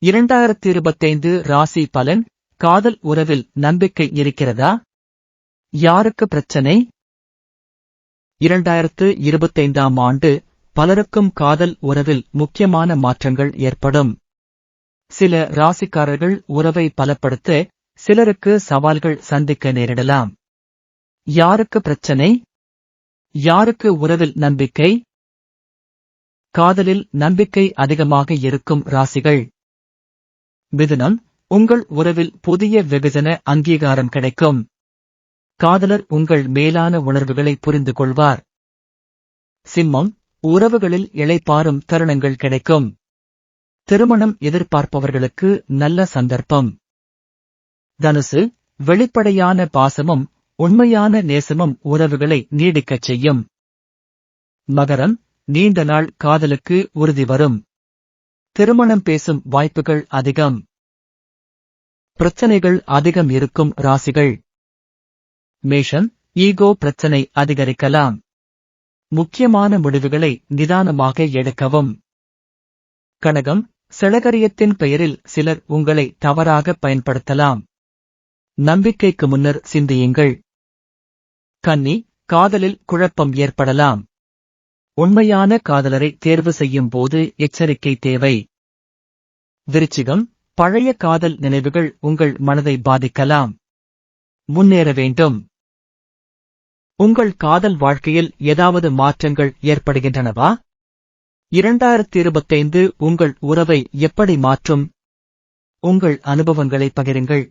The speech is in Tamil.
2025 ராசி பலன். காதல் உறவில் நம்பிக்கை இருக்கிறதா? யாருக்கு பிரச்சனை? 2025ஆம் ஆண்டு பலருக்கும் காதல் உறவில் முக்கியமான மாற்றங்கள் ஏற்படும். சில ராசிக்காரர்கள் உறவை பலப்படுத்த, சிலருக்கு சவால்கள் சந்திக்க நேரிடலாம். யாருக்கு பிரச்சனை? யாருக்கு உறவில் நம்பிக்கை? காதலில் நம்பிக்கை அதிகமாக இருக்கும் ராசிகள். மிதுனம், உங்கள் உறவில் புதிய வெகுஜன அங்கீகாரம் கிடைக்கும். காதலர் உங்கள் மேலான உணர்வுகளை புரிந்து கொள்வார். சிம்மம், உறவுகளில் இளைப்பாறும் தருணங்கள் கிடைக்கும். திருமணம் எதிர்பார்ப்பவர்களுக்கு நல்ல சந்தர்ப்பம். தனுசு, வெளிப்படையான பாசமும் உண்மையான நேசமும் உறவுகளை நீடிக்கச் செய்யும். மகரம், நீண்ட நாள் காதலுக்கு உறுதி வரும். திருமணம் பேசும் வாய்ப்புகள் அதிகம். பிரச்சனைகள் அதிகம் இருக்கும் ராசிகள். மேஷம், ஈகோ பிரச்சனை அதிகரிக்கலாம். முக்கியமான முடிவுகளை நிதானமாக எடுக்கவும். கனகம், செளகரியத்தின் பெயரில் சிலர் உங்களை தவறாக பயன்படுத்தலாம். நம்பிக்கைக்கு முன்னர் சிந்தியுங்கள். கன்னி, காதலில் குழப்பம் ஏற்படலாம். உண்மையான காதலரை தேர்வு செய்யும் போது எச்சரிக்கை தேவை. விருச்சிகம், பழைய காதல் நினைவுகள் உங்கள் மனதை பாதிக்கலாம். முன்னேற வேண்டும். உங்கள் காதல் வாழ்க்கையில் ஏதாவது மாற்றங்கள் ஏற்படுகின்றனவா? 2025 உங்கள் உறவை எப்படி மாற்றும்? உங்கள் அனுபவங்களை பகிருங்கள்.